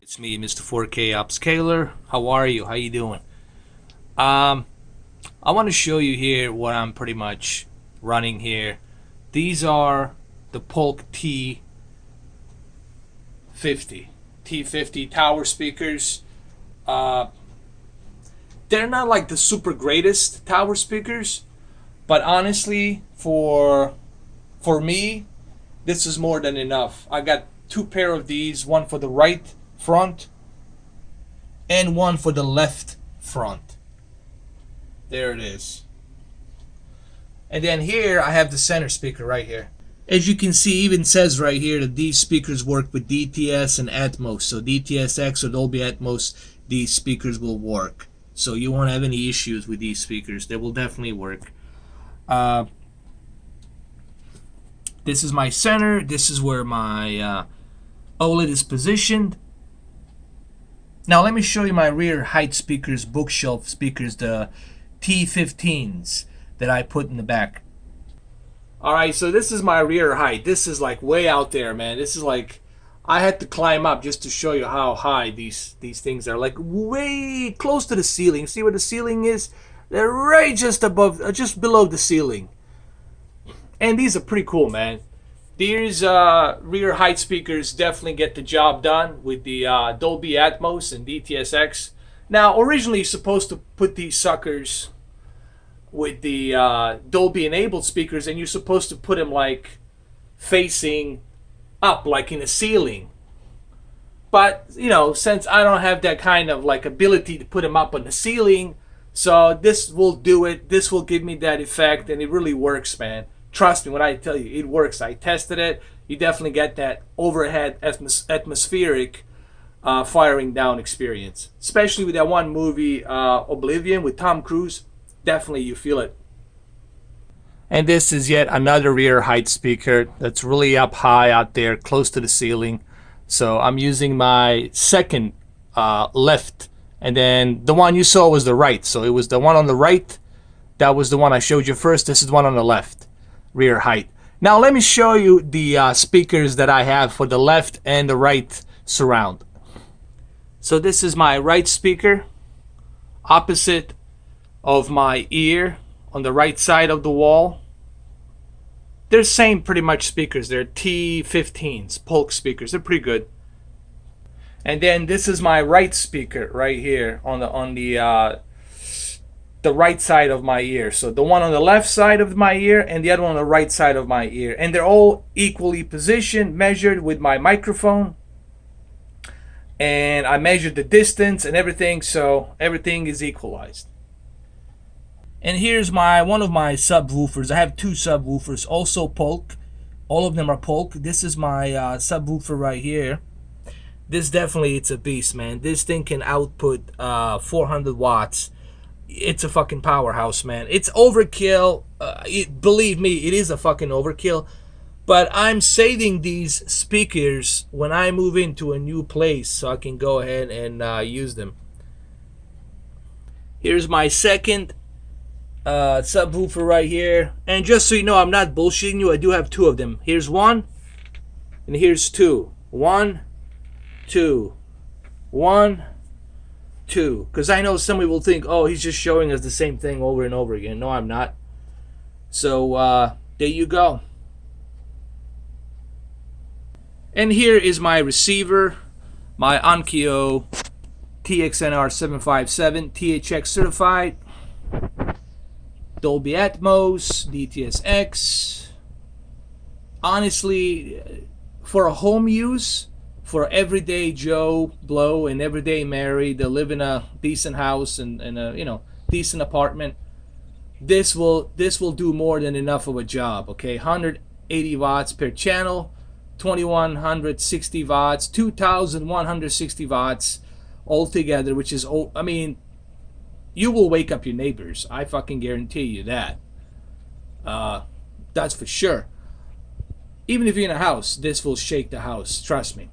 It's me, Mr. 4K Upscaler. How are you? How you doing? I want to show you here what I'm pretty much running here. These are the Polk T50 T50 tower speakers. They're not like the super greatest tower speakers, but honestly, for me, this is more than enough. I got two pair of these, one for the right front and one for the left front. There it is. And then here I have the center speaker right here. As you can see, even says right here that these speakers work with DTS and Atmos. So DTS-X or Dolby Atmos, these speakers will work. So you won't have any issues with these speakers. They will definitely work. This is my center. This is where my OLED is positioned. Now let me show you my rear height speakers, bookshelf speakers, the T15s that I put in the back. Alright, so this is my rear height. This is like way out there, man. This is like, I had to climb up just to show you how high these things are. Like way close to the ceiling. See where the ceiling is? They're right just above, just below the ceiling. And these are pretty cool, man. These rear height speakers definitely get the job done with the Dolby Atmos and DTS-X. Now, originally you're supposed to put these suckers with the Dolby enabled speakers, and you're supposed to put them like facing up, like in the ceiling. But, you know, since I don't have that kind of like ability to put them up on the ceiling, so this will do it. This will give me that effect, and it really works, man. Trust me when I tell you, it works. I tested it. You definitely get that overhead atmospheric firing down experience. Especially with that one movie, Oblivion, with Tom Cruise. Definitely you feel it. And this is yet another rear height speaker that's really up high out there, close to the ceiling. So I'm using my second left, and then the one you saw was the right. So it was the one on the right. That was the one I showed you first. This is the one on the left. Rear height. Now let me show you the speakers that I have for the left and the right surround. So this is my right speaker opposite of my ear on the right side of the wall. They're same pretty much speakers. They're T15s, Polk speakers. They're pretty good. And then this is my right speaker right here on the right side of my ear. So the one on the left side of my ear and the other one on the right side of my ear. And they're all equally positioned, measured with my microphone. And I measured the distance and everything, so everything is equalized. And here's one of my subwoofers. I have two subwoofers, also Polk. All of them are Polk. This is my subwoofer right here. This definitely, it's a beast, man. This thing can output 400 watts. It's a fucking powerhouse, man. It's overkill. Believe me, it is a fucking overkill. But I'm saving these speakers when I move into a new place so I can go ahead and use them. Here's my second subwoofer right here. And just so you know, I'm not bullshitting you. I do have two of them. Here's one, and here's two. One, two. One, two. Because I know somebody will think, oh, he's just showing us the same thing over and over again. No, I'm not. So there you go. And here is my receiver, my Onkyo TX-NR757 THX certified, Dolby Atmos, DTS-X. Honestly, for a home use, for everyday Joe Blow and everyday Mary that live in a decent house and a decent apartment, this will do more than enough of a job. Okay, 180 watts per channel, 2160 watts, 2160 watts altogether, which is, I mean, you will wake up your neighbors. I fucking guarantee you that. That's for sure. Even if you're in a house, this will shake the house. Trust me.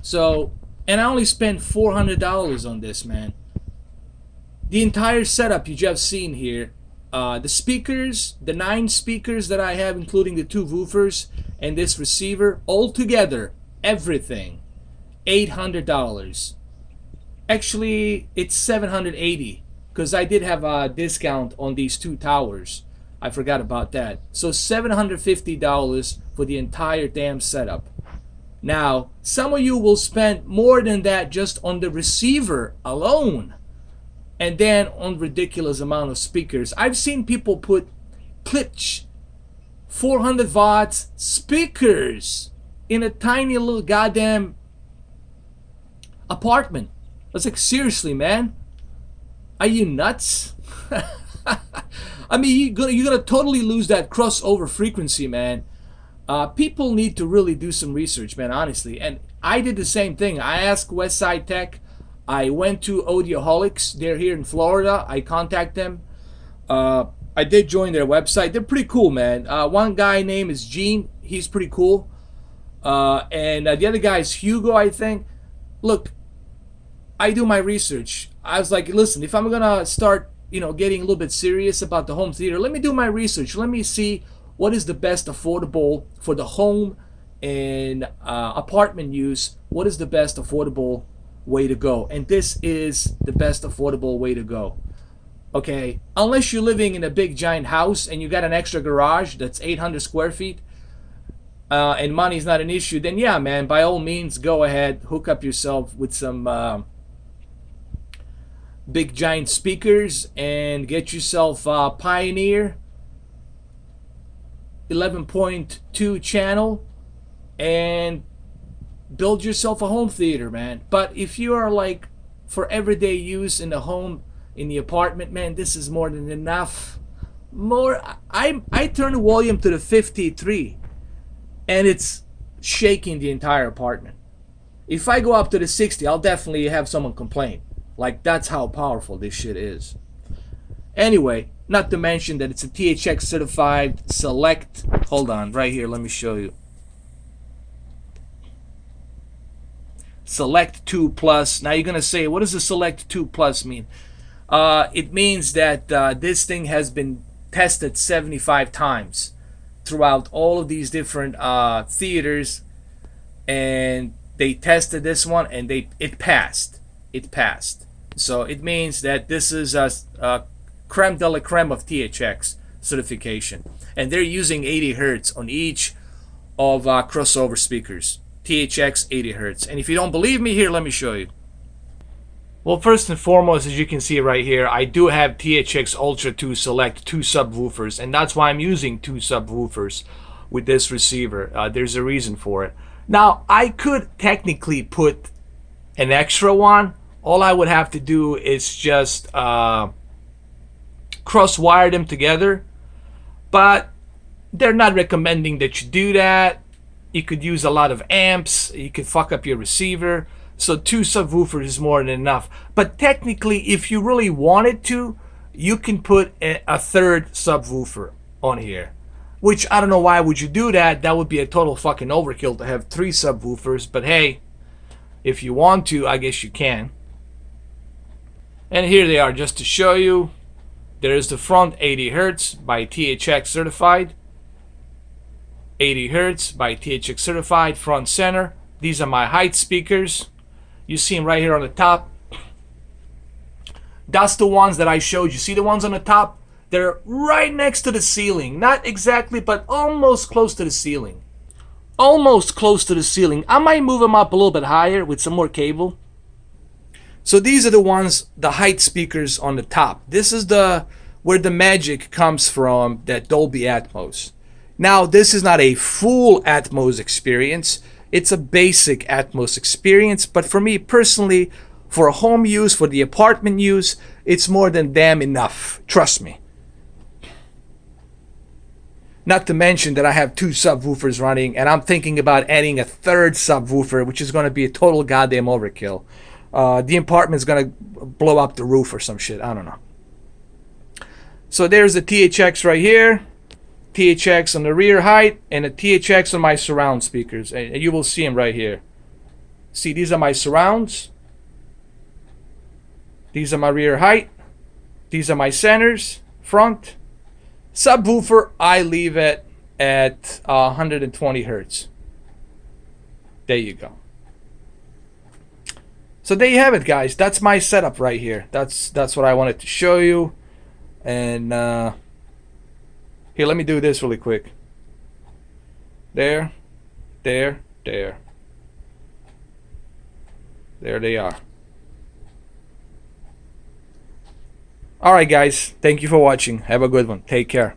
So, and I only spent $400 on this, man. The entire setup you just seen here, the speakers, the 9 speakers that I have, including the 2 woofers and this receiver, all together, everything $800. Actually, it's $780 because I did have a discount on these two towers. I forgot about that. So $750 for the entire damn setup. Now, some of you will spend more than that just on the receiver alone, and then on ridiculous amount of speakers. I've seen people put Klipsch 400 watts speakers in a tiny little goddamn apartment. I was like, seriously, man, are you nuts? I mean, you're gonna totally lose that crossover frequency, man. People need to really do some research, man, honestly. And I did the same thing. I asked Westside Tech. I went to Audioholics. They're here in Florida. I contact them. I did join their website. They're pretty cool, man. One guy name is Gene. He's pretty cool. And the other guy is Hugo, I think. Look, I do my research. I was like, listen, if I'm gonna start, getting a little bit serious about the home theater, let me do my research. Let me see what is the best affordable for the home and apartment use. What is the best affordable way to go? And this is the best affordable way to go. Okay, unless you're living in a big giant house and you got an extra garage that's 800 square feet, and money's not an issue, then yeah, man, by all means, go ahead, hook up yourself with some big giant speakers and get yourself a Pioneer 11.2 channel and build yourself a home theater, man. But if you are like for everyday use in the home, in the apartment, man, this is more than enough. I turn the volume to the 53 and it's shaking the entire apartment. If I go up to the 60, I'll definitely have someone complain. Like, that's how powerful this shit is. Anyway, not to mention that it's a THX certified select. Hold on, right here, let me show you. Select 2 Plus. Now you're gonna say, what does the Select 2 Plus mean? It means that this thing has been tested 75 times throughout all of these different theaters, and they tested this one and it passed. It passed. So it means that this is a creme de la creme of THX certification, and they're using 80 hertz on each of crossover speakers. THX 80 hertz. And if you don't believe me, here, let me show you. Well, first and foremost, as you can see right here, I do have THX Ultra 2 Select 2 subwoofers, and that's why I'm using 2 subwoofers with this receiver. There's a reason for it. Now, I could technically put an extra one. All I would have to do is just cross-wire them together, but they're not recommending that you do that. You could use a lot of amps. You could fuck up your receiver. So 2 subwoofers is more than enough. But technically, if you really wanted to, you can put a third subwoofer on here. Which, I don't know why would you do that. That would be a total fucking overkill to have 3 subwoofers. But hey, if you want to, I guess you can. And here they are, just to show you. There's the front 80 hertz by THX certified. 80 hertz by THX certified, front center. These are my height speakers. You see them right here on the top. That's the ones that I showed you. See the ones on the top? They're right next to the ceiling. Not exactly, but almost close to the ceiling. Almost close to the ceiling. I might move them up a little bit higher with some more cable. So these are the ones, the height speakers on the top. This is where the magic comes from, that Dolby Atmos. Now, this is not a full Atmos experience. It's a basic Atmos experience. But for me personally, for home use, for the apartment use, it's more than damn enough. Trust me. Not to mention that I have 2 subwoofers running, and I'm thinking about adding a third subwoofer, which is going to be a total goddamn overkill. The apartment's going to blow up the roof or some shit. I don't know. So there's the THX right here. THX on the rear height and a THX on my surround speakers. And you will see them right here. See, these are my surrounds. These are my rear height. These are my centers, front. Subwoofer, I leave it at 120 hertz. There you go. So there you have it, guys. That's my setup right here. That's what I wanted to show you. And here, let me do this really quick. There, there, there. There they are. Alright guys, thank you for watching. Have a good one. Take care.